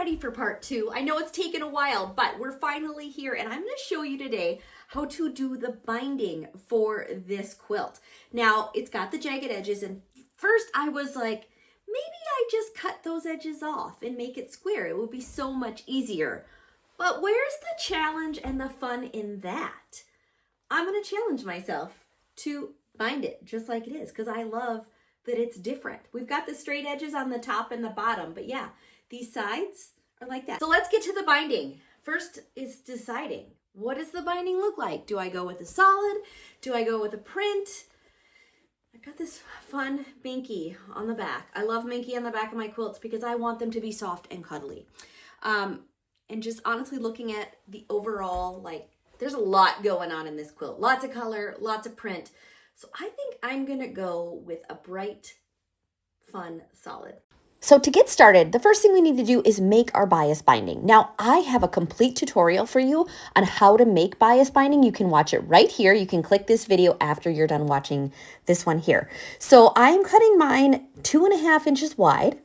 ready for part 2. I know it's taken a while, but we're finally here, and I'm going to show you today how to do the binding for this quilt. Now, it's got the jagged edges, and first I was like, maybe I just cut those edges off and make it square. It would be so much easier. But where's the challenge and the fun in that? I'm going to challenge myself to bind it just like it is, because I love that it's different. We've got the straight edges on the top and the bottom, but yeah, these sides are like that. So let's get to the binding. First is deciding, what does the binding look like? Do I go with a solid? Do I go with a print? I got this fun Minky on the back. I love Minky on the back of my quilts because I want them to be soft and cuddly. And just honestly looking at the overall, like, there's a lot going on in this quilt. Lots of color, lots of print. So I think I'm gonna go with a bright, fun, solid. So to get started, the first thing we need to do is make our bias binding. Now, I have a complete tutorial for you on how to make bias binding. You can watch it right here. You can click this video after you're done watching this one here. So I'm cutting mine 2.5 inches wide,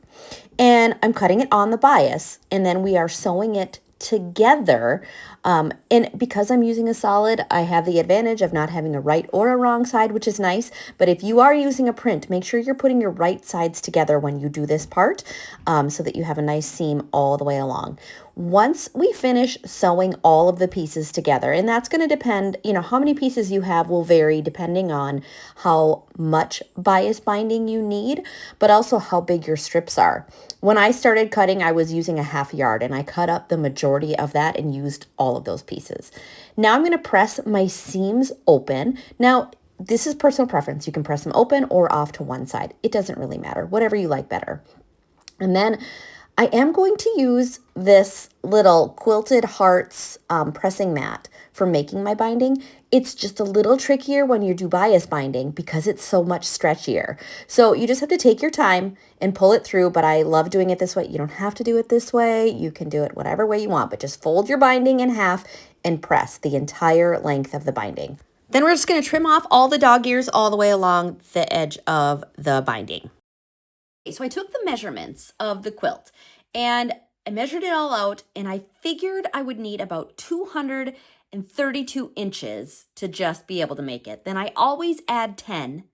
and I'm cutting it on the bias, and then we are sewing it together. And because I'm using a solid, I have the advantage of not having a right or a wrong side, which is nice. But if you are using a print, make sure you're putting your right sides together when you do this part, so that you have a nice seam all the way along. Once we finish sewing all of the pieces together, and that's going to depend, how many pieces you have will vary depending on how much bias binding you need, but also how big your strips are. When I started cutting, I was using a 1/2 yard, and I cut up the majority of that and used all of those pieces. Now I'm going to press my seams open. Now, this is personal preference. You can press them open or off to one side. It doesn't really matter, whatever you like better. And then I am going to use this little Quilted Hearts pressing mat for making my binding. It's just a little trickier when you do bias binding because it's so much stretchier. So you just have to take your time and pull it through, but I love doing it this way. You don't have to do it this way. You can do it whatever way you want, but just fold your binding in half and press the entire length of the binding. Then we're just going to trim off all the dog ears all the way along the edge of the binding. So I took the measurements of the quilt and I measured it all out, and I figured I would need about 232 inches to just be able to make it. Then I always add 10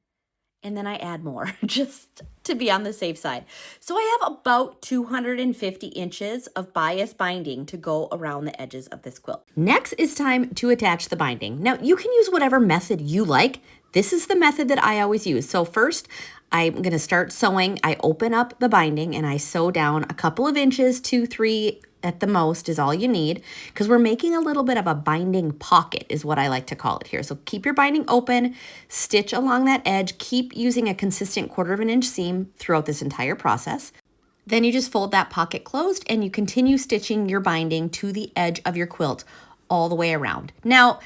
and then I add more just to be on the safe side. So I have about 250 inches of bias binding to go around the edges of this quilt. Next is time to attach the binding. Now you can use whatever method you like. This is the method that I always use. So first, I'm going to start sewing. I open up the binding and I sew down a couple of inches, 2, 3 at the most is all you need, because we're making a little bit of a binding pocket is what I like to call it here. So keep your binding open, stitch along that edge, keep using a consistent 1/4 inch seam throughout this entire process. Then you just fold that pocket closed and you continue stitching your binding to the edge of your quilt all the way around. Now,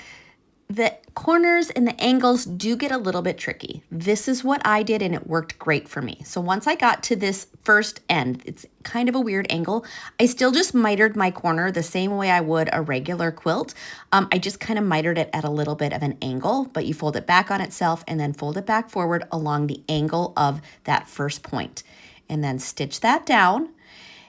the corners and the angles do get a little bit tricky. This is what I did and it worked great for me. So once I got to this first end, it's kind of a weird angle. I still just mitered my corner the same way I would a regular quilt. I just kind of mitered it at a little bit of an angle, but you fold it back on itself and then fold it back forward along the angle of that first point. And then stitch that down.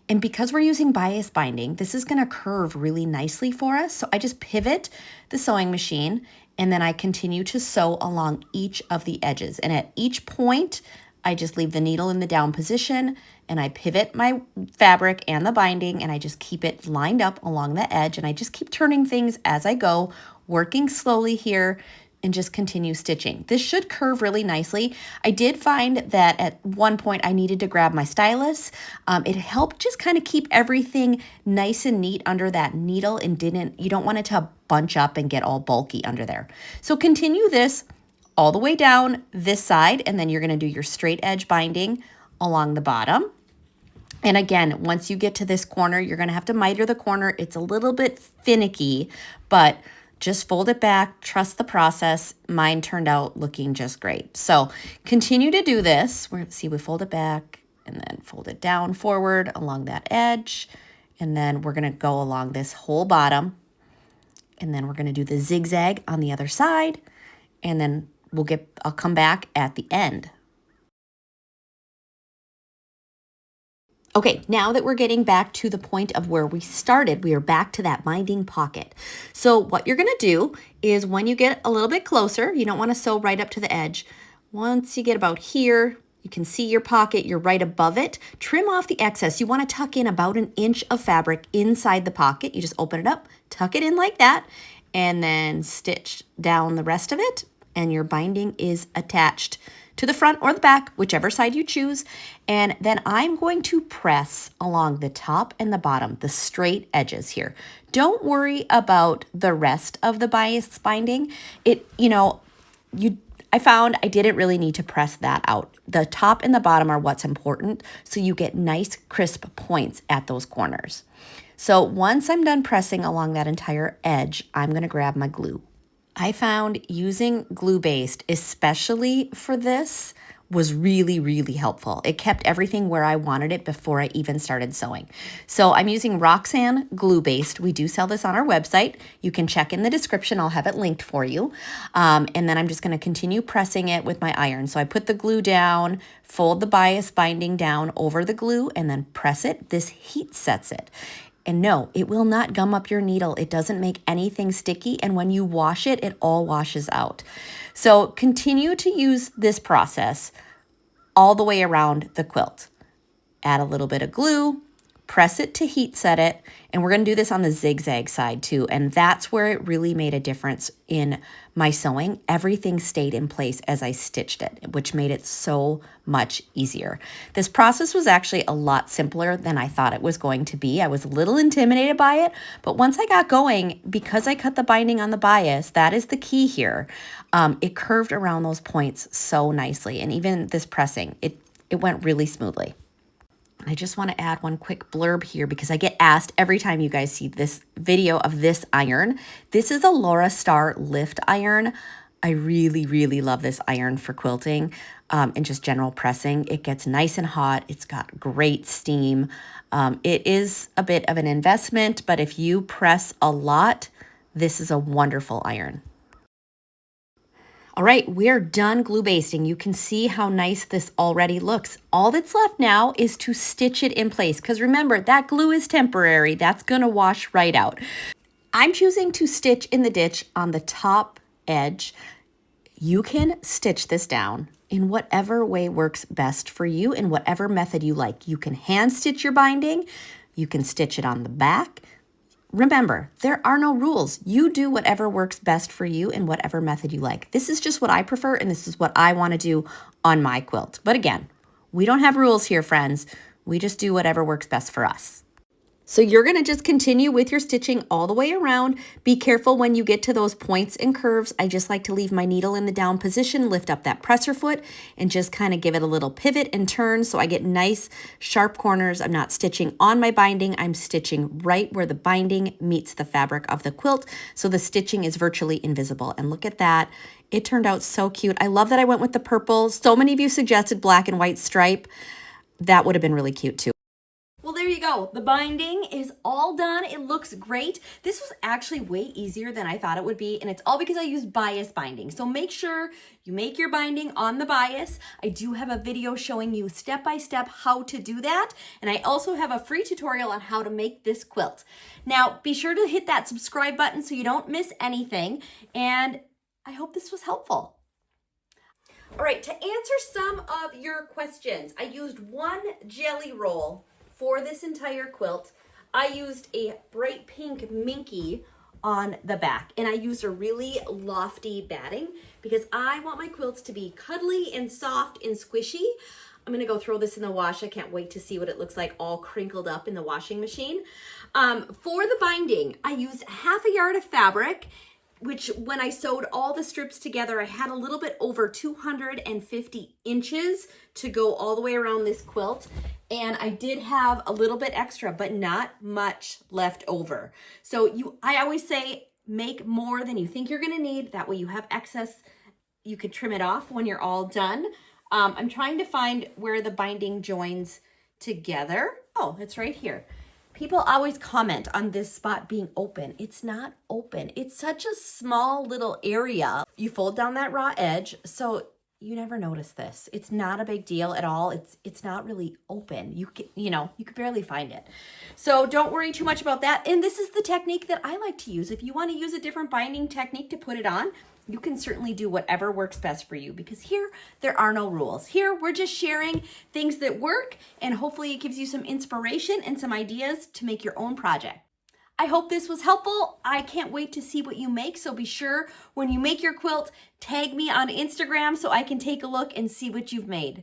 And because we're using bias binding, this is going to curve really nicely for us. So I just pivot the sewing machine and then I continue to sew along each of the edges. And at each point, I just leave the needle in the down position and I pivot my fabric and the binding and I just keep it lined up along the edge. And I just keep turning things as I go, working slowly here, and just continue stitching. This should curve really nicely. I did find that at one point I needed to grab my stylus. It helped just kind of keep everything nice and neat under that needle and you don't want it to bunch up and get all bulky under there. So continue this all the way down this side, and then you're gonna do your straight edge binding along the bottom. And again, once you get to this corner, you're gonna have to miter the corner. It's a little bit finicky, but just fold it back, trust the process. Mine turned out looking just great. So continue to do this. We fold it back and then fold it down forward along that edge. And then we're gonna go along this whole bottom. And then we're gonna do the zigzag on the other side. And then I'll come back at the end. Okay, now that we're getting back to the point of where we started, we are back to that binding pocket. So what you're gonna do is when you get a little bit closer, you don't wanna sew right up to the edge. Once you get about here, you can see your pocket, you're right above it. Trim off the excess. You wanna tuck in about 1 inch of fabric inside the pocket. You just open it up, tuck it in like that, and then stitch down the rest of it, and your binding is attached to the front or the back, whichever side you choose. And then I'm going to press along the top and the bottom, the straight edges here. Don't worry about the rest of the bias binding. I found I didn't really need to press that out. The top and the bottom are what's important, so you get nice crisp points at those corners. So once I'm done pressing along that entire edge, I'm gonna grab my glue. I found using glue-based, especially for this, was really, really helpful. It kept everything where I wanted it before I even started sewing. So I'm using Roxanne glue-based. We do sell this on our website. You can check in the description. I'll have it linked for you. And then I'm just going to continue pressing it with my iron. So I put the glue down, fold the bias binding down over the glue, and then press it. This heat sets it. And no, it will not gum up your needle. It doesn't make anything sticky. And when you wash it, it all washes out. So continue to use this process all the way around the quilt. Add a little bit of glue, press it to heat set it, and we're going to do this on the zigzag side too. And that's where it really made a difference in my sewing. Everything stayed in place as I stitched it, which made it so much easier. This process was actually a lot simpler than I thought it was going to be. I was a little intimidated by it, but once I got going, because I cut the binding on the bias, that is the key here. It curved around those points so nicely. And even this pressing, it went really smoothly. I just want to add one quick blurb here because I get asked every time you guys see this video of this iron. This is a Laura Star lift iron. I really, really love this iron for quilting and just general pressing. It gets nice and hot. It's got great steam. It is a bit of an investment, but if you press a lot, this is a wonderful iron. All right, we're done glue basting. You can see how nice this already looks. All that's left now is to stitch it in place because remember, that glue is temporary. That's gonna wash right out. I'm choosing to stitch in the ditch on the top edge. You can stitch this down in whatever way works best for you, in whatever method you like. You can hand stitch your binding. You can stitch it on the back. Remember, there are no rules. You do whatever works best for you in whatever method you like. This is just what I prefer, and this is what I want to do on my quilt. But again, we don't have rules here, friends. We just do whatever works best for us. So you're going to just continue with your stitching all the way around. Be careful when you get to those points and curves. I just like to leave my needle in the down position, lift up that presser foot, and just kind of give it a little pivot and turn so I get nice sharp corners. I'm not stitching on my binding. I'm stitching right where the binding meets the fabric of the quilt. So the stitching is virtually invisible. And look at that. It turned out so cute. I love that I went with the purple. So many of you suggested black and white stripe. That would have been really cute too. Well, there you go. The binding is all done. It looks great. This was actually way easier than I thought it would be, and it's all because I used bias binding. So make sure you make your binding on the bias. I do have a video showing you step-by-step how to do that, and I also have a free tutorial on how to make this quilt. Now, be sure to hit that subscribe button so you don't miss anything, and I hope this was helpful. All right, to answer some of your questions, I used one jelly roll for this entire quilt. I used a bright pink minky on the back, and I used a really lofty batting because I want my quilts to be cuddly and soft and squishy. I'm gonna go throw this in the wash. I can't wait to see what it looks like all crinkled up in the washing machine. For the binding, I used 1/2 yard of fabric, which when I sewed all the strips together, I had a little bit over 250 inches to go all the way around this quilt. And I did have a little bit extra, but not much left over. So I always say, make more than you think you're gonna need. That way you have excess, you could trim it off when you're all done. I'm trying to find where the binding joins together. Oh, it's right here. People always comment on this spot being open. It's not open. It's such a small little area. You fold down that raw edge. So you never notice this. It's not a big deal at all. It's not really open. You could barely find it. So don't worry too much about that. And this is the technique that I like to use. If you want to use a different binding technique to put it on, you can certainly do whatever works best for you, because here there are no rules. Here we're just sharing things that work, and hopefully it gives you some inspiration and some ideas to make your own project. I hope this was helpful. I can't wait to see what you make. So be sure when you make your quilt, tag me on Instagram so I can take a look and see what you've made.